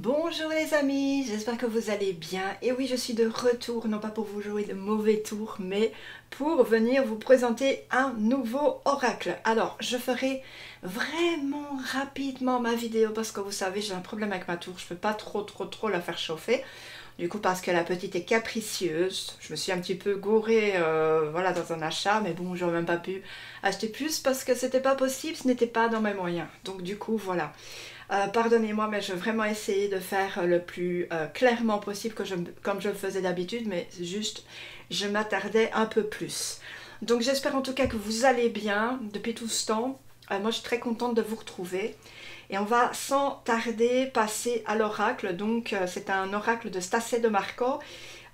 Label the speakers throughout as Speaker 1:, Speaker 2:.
Speaker 1: Bonjour les amis, j'espère que vous allez bien. Et oui, je suis de retour, non pas pour vous jouer de mauvais tours, mais pour venir vous présenter un nouveau oracle. Alors, je ferai vraiment rapidement ma vidéo parce que vous savez, j'ai un problème avec ma tour, je peux pas trop la faire chauffer. Du coup, parce que la petite est capricieuse, je me suis un petit peu gourée voilà, dans un achat, mais bon, j'aurais même pas pu acheter plus parce que c'était pas possible, ce n'était pas dans mes moyens. Donc du coup, voilà. Pardonnez-moi, mais je vais vraiment essayer de faire le plus clairement possible comme je le faisais d'habitude, mais juste, je m'attardais un peu plus. Donc j'espère en tout cas que vous allez bien depuis tout ce temps. Moi, je suis très contente de vous retrouver. Et on va sans tarder passer à l'oracle. Donc c'est un oracle de Stacey de Marco.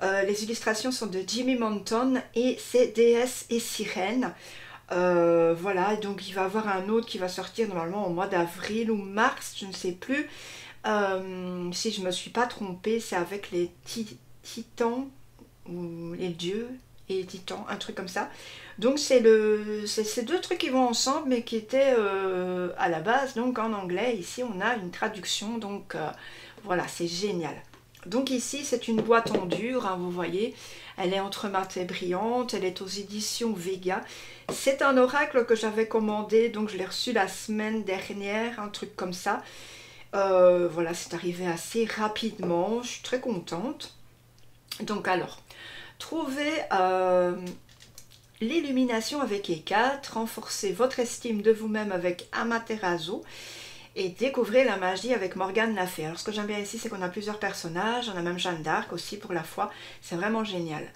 Speaker 1: Les illustrations sont de Jimmy Monton et c'est déesse et sirène. Voilà, et donc il va y avoir un autre qui va sortir normalement au mois d'avril ou mars, je ne sais plus. Si je ne me suis pas trompée, c'est avec les titans, ou les dieux et les titans, un truc comme ça. Donc c'est ces deux trucs qui vont ensemble, mais qui étaient à la base donc en anglais. Ici on a une traduction, donc voilà, c'est génial. Donc ici c'est une boîte en dur, hein, vous voyez, elle est entre mat et brillante, elle est aux éditions Vega. C'est un oracle que j'avais commandé, donc je l'ai reçu la semaine dernière, un truc comme ça. Voilà, c'est arrivé assez rapidement, je suis très contente. Donc alors, trouvez l'illumination avec E4, renforcez votre estime de vous-même avec Amaterasu et découvrez la magie avec Morgane La Fay. Alors ce que j'aime bien ici, c'est qu'on a plusieurs personnages, on a même Jeanne d'Arc aussi pour la foi, c'est vraiment génial.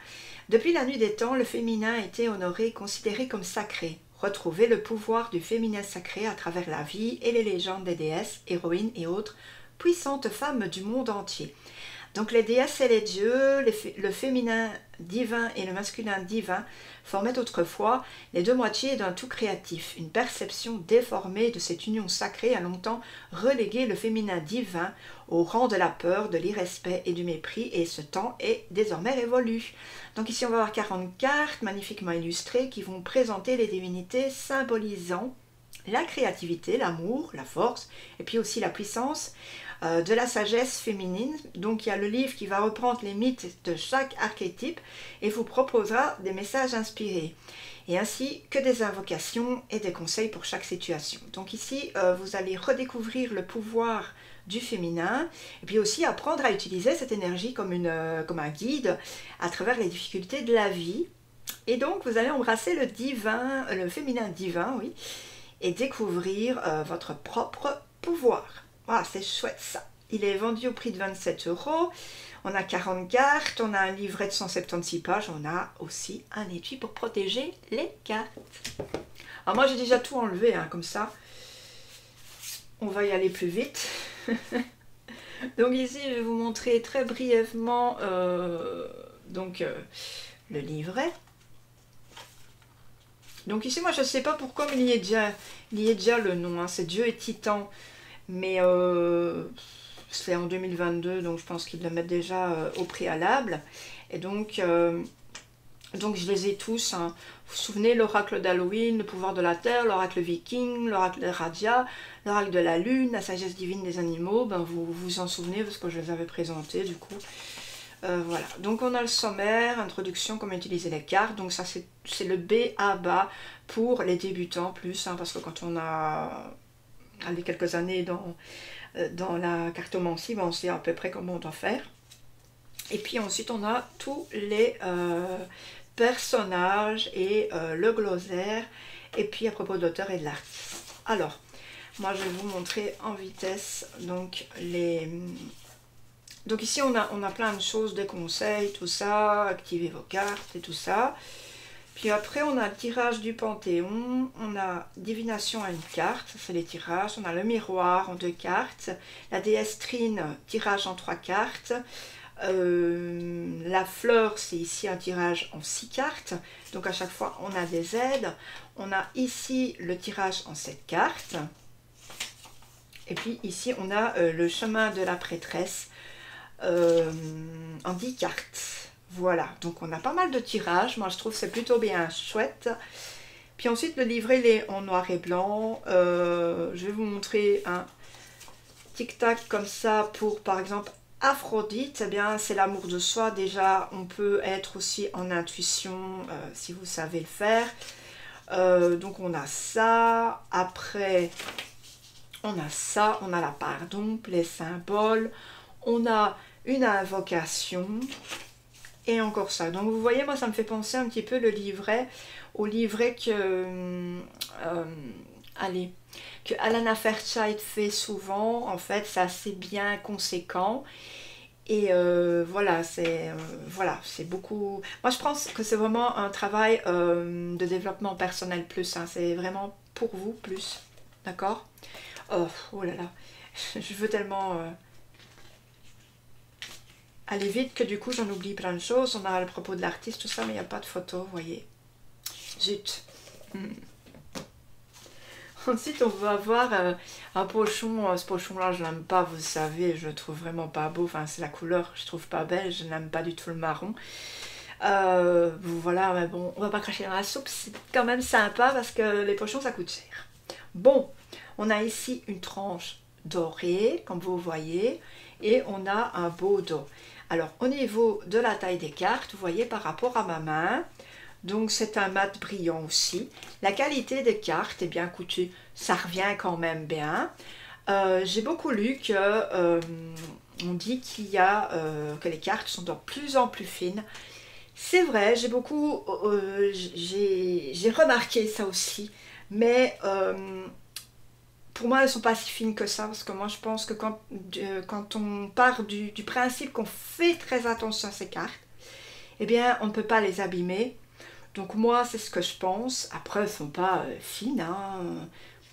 Speaker 1: Depuis la nuit des temps, le féminin a été honoré et considéré comme sacré. Retrouvez le pouvoir du féminin sacré à travers la vie et les légendes des déesses, héroïnes et autres puissantes femmes du monde entier. Donc les déesses et les dieux, le féminin divin et le masculin divin formaient autrefois les deux moitiés d'un tout créatif. Une perception déformée de cette union sacrée a longtemps relégué le féminin divin au rang de la peur, de l'irrespect et du mépris, et ce temps est désormais révolu. Donc ici on va avoir 40 cartes magnifiquement illustrées qui vont présenter les divinités symbolisant la créativité, l'amour, la force, et puis aussi la puissance de la sagesse féminine. Donc il y a le livre qui va reprendre les mythes de chaque archétype et vous proposera des messages inspirés. Et ainsi que des invocations et des conseils pour chaque situation. Donc ici, vous allez redécouvrir le pouvoir du féminin et puis aussi apprendre à utiliser cette énergie comme un guide à travers les difficultés de la vie. Et donc vous allez embrasser le divin, le féminin divin, oui, et découvrir votre propre pouvoir. Voilà, c'est chouette ça. Il est vendu au prix de 27 €. On a 40 cartes, on a un livret de 176 pages, on a aussi un étui pour protéger les cartes. Alors moi j'ai déjà tout enlevé, hein, comme ça. On va y aller plus vite. Donc ici je vais vous montrer très brièvement le livret. Donc ici moi je ne sais pas pourquoi, mais il y a déjà le nom, hein, c'est Dieu et Titan. Mais c'est en 2022, donc je pense qu'ils le mettent déjà au préalable. Et donc je les ai tous. Hein. Vous vous souvenez, l'oracle d'Halloween, le pouvoir de la terre, l'oracle viking, l'oracle de Radia, l'oracle de la lune, la sagesse divine des animaux. Ben, vous vous en souvenez parce que je les avais présentés du coup. Voilà, donc on a le sommaire, introduction, comment utiliser les cartes. Donc ça c'est le B à bas pour les débutants plus, hein, parce que quand on a allez, quelques années dans la cartomancie, ben on sait à peu près comment on doit faire. Et puis ensuite on a tous les personnages et le glossaire, et puis à propos de l'auteur et de l'artiste. Alors, moi je vais vous montrer en vitesse donc donc ici on a plein de choses, des conseils, tout ça, activez vos cartes et tout ça. Puis après, on a le tirage du Panthéon, on a divination à une carte, ça c'est les tirages, on a le miroir en 2 cartes, la déesse Trine, tirage en 3 cartes, la fleur, c'est ici un tirage en 6 cartes, donc à chaque fois on a des aides, on a ici le tirage en 7 cartes, et puis ici on a le chemin de la prêtresse en 10 cartes. Voilà, donc on a pas mal de tirages, moi je trouve c'est plutôt bien chouette. Puis ensuite le livret il est en noir et blanc, je vais vous montrer un tic-tac comme ça pour, par exemple, Aphrodite, eh bien, c'est l'amour de soi. Déjà, on peut être aussi en intuition, si vous savez le faire. Donc, on a ça. Après, on a ça. On a la pardon, les symboles. On a une invocation. Et encore ça. Donc, vous voyez, moi, ça me fait penser un petit peu le livret, au livret que... allez... que Alana Fairchild fait souvent. En fait, c'est assez bien conséquent. Et voilà, c'est beaucoup... Moi, je pense que c'est vraiment un travail de développement personnel plus. Hein. C'est vraiment pour vous plus. D'accord? Oh là là. Je veux tellement aller vite que du coup, j'en oublie plein de choses. On a le propos de l'artiste, tout ça, mais il n'y a pas de photo, vous voyez. Zut. Ensuite, on va avoir un pochon. Ce pochon-là, je l'aime pas, vous savez, je le trouve vraiment pas beau. Enfin, c'est la couleur, je trouve pas belle, je n'aime pas du tout le marron. Voilà, mais bon, on va pas cracher dans la soupe, c'est quand même sympa parce que les pochons, ça coûte cher. Bon, on a ici une tranche dorée, comme vous voyez, et on a un beau dos. Alors, au niveau de la taille des cartes, vous voyez, par rapport à ma main, donc c'est un mat brillant aussi. La qualité des cartes, eh bien écoutez, ça revient quand même bien. J'ai beaucoup lu que on dit qu'il y a que les cartes sont de plus en plus fines. C'est vrai, j'ai remarqué ça aussi, mais pour moi elles sont pas si fines que ça, parce que moi je pense que quand on part du principe qu'on fait très attention à ces cartes, eh bien on ne peut pas les abîmer. Donc moi, c'est ce que je pense. Après, elles ne sont pas fines, hein.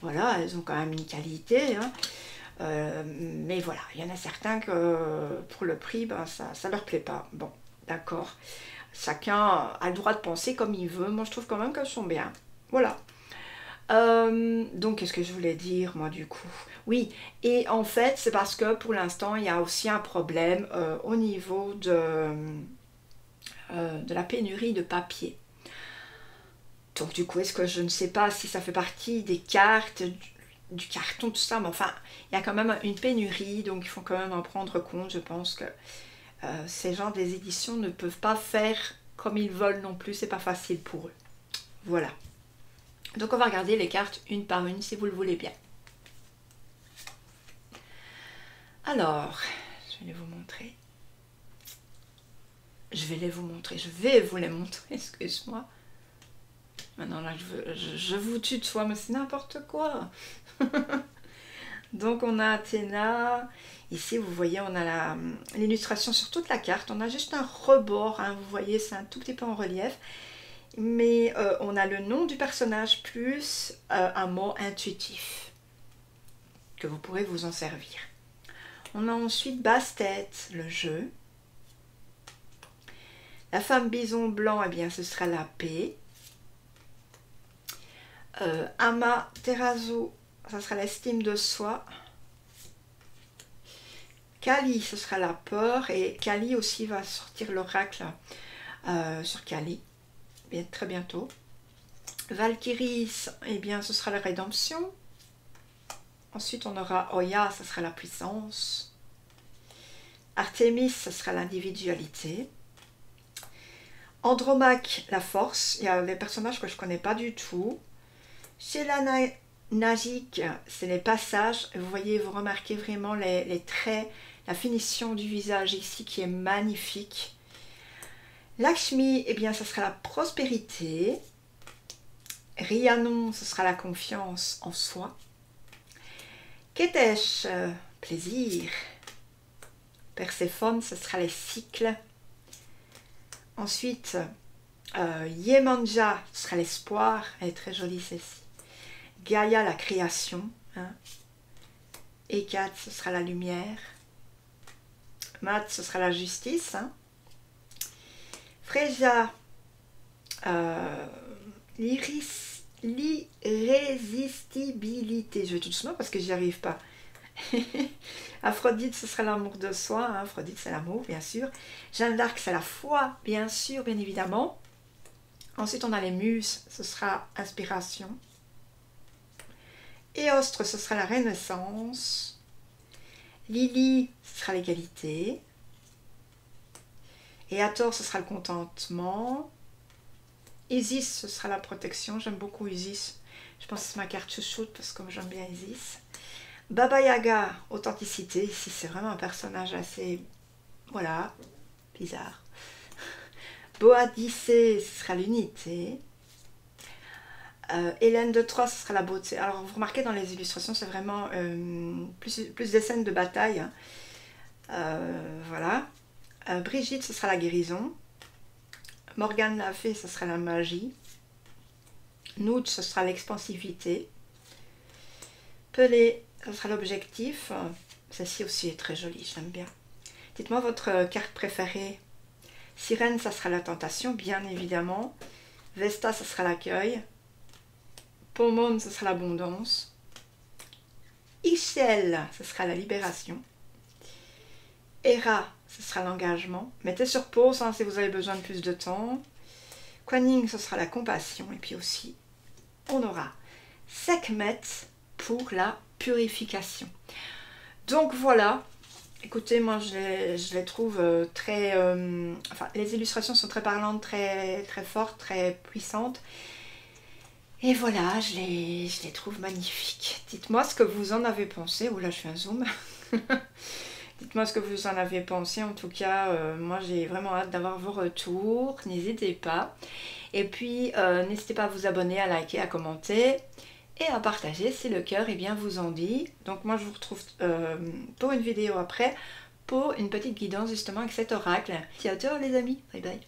Speaker 1: Voilà, elles ont quand même une qualité. Hein. Mais voilà, il y en a certains que pour le prix, ben, ça ne leur plaît pas. Bon, d'accord. Chacun a le droit de penser comme il veut. Moi, je trouve quand même qu'elles sont bien. Voilà. Donc, qu'est-ce que je voulais dire, moi, du coup? Oui, et en fait, c'est parce que pour l'instant, il y a aussi un problème au niveau de la pénurie de papier. Donc du coup, est-ce que je ne sais pas si ça fait partie des cartes, du carton, tout ça, mais enfin, il y a quand même une pénurie, donc il faut quand même en prendre compte. Je pense que ces gens des éditions ne peuvent pas faire comme ils veulent non plus, c'est pas facile pour eux. Voilà. Donc on va regarder les cartes une par une si vous le voulez bien. Alors, je vais vous montrer. Je vais vous les montrer, excuse-moi. Maintenant là, je vous tutoie, mais c'est n'importe quoi. Donc on a Athéna. Ici, vous voyez, on a l'illustration sur toute la carte. On a juste un rebord, hein, vous voyez, c'est un tout petit peu en relief. Mais on a le nom du personnage plus un mot intuitif que vous pourrez vous en servir. On a ensuite Basse-Tête, le jeu. La femme bison blanc, eh bien, ce sera la paix. Amaterasu, ça sera l'estime de soi. Kali, ce sera la peur. Et Kali aussi va sortir l'oracle sur Kali, bien, très bientôt. Valkyrie, eh bien, ce sera la rédemption. Ensuite, on aura Oya, ce sera la puissance. Artémis, ce sera l'individualité. Andromaque, la force. Il y a des personnages que je ne connais pas du tout. Chez la Najik, c'est les passages. Vous voyez, vous remarquez vraiment les traits, la finition du visage ici qui est magnifique. Lakshmi, eh bien, ce sera la prospérité. Rhiannon, ce sera la confiance en soi. Ketesh, plaisir. Perséphone, ce sera les cycles. Ensuite, Yemanja, ce sera l'espoir. Elle est très jolie celle-ci. Gaïa, la création. Hein. Hécate, ce sera la lumière. Mat, ce sera la justice. Hein. Fréja, l'irrésistibilité. Je vais tout doucement parce que j'y arrive pas. Aphrodite, ce sera l'amour de soi. Hein. Aphrodite, c'est l'amour, bien sûr. Jeanne d'Arc, c'est la foi, bien sûr, bien évidemment. Ensuite, on a les muses, ce sera inspiration. Éostre, ce sera la renaissance. Lily, ce sera l'égalité. Et Hathor, ce sera le contentement. Isis, ce sera la protection. J'aime beaucoup Isis. Je pense que c'est ma carte chouchoute parce que j'aime bien Isis. Baba Yaga, authenticité. Ici, c'est vraiment un personnage assez, voilà, bizarre. Boadicée, ce sera l'unité. Hélène de Troie, ce sera la beauté. Alors, vous remarquez dans les illustrations, c'est vraiment plus des scènes de bataille. Voilà. Brigitte, ce sera la guérison. Morgane la fée, ce sera la magie. Nooch, ce sera l'expansivité. Pelé, ce sera l'objectif. Celle-ci aussi est très jolie, j'aime bien. Dites-moi votre carte préférée. Sirène, ça sera la tentation, bien évidemment. Vesta, ce sera l'accueil. Pomone, ce sera l'abondance. Ixchel, ce sera la libération. Hera, ce sera l'engagement. Mettez sur pause hein, si vous avez besoin de plus de temps. Kuan Yin, ce sera la compassion. Et puis aussi, on aura Sekhmet pour la purification. Donc voilà. Écoutez, moi je les trouve très... enfin, les illustrations sont très parlantes, très fortes, très puissantes. Et voilà, je les trouve magnifiques. Dites-moi ce que vous en avez pensé. Oh là, je fais un zoom. Dites-moi ce que vous en avez pensé. En tout cas, moi j'ai vraiment hâte d'avoir vos retours. N'hésitez pas. Et puis, n'hésitez pas à vous abonner, à liker, à commenter. Et à partager si le cœur vous en dit. Donc moi je vous retrouve pour une vidéo après, pour une petite guidance justement avec cet oracle. Ciao ciao les amis, bye bye.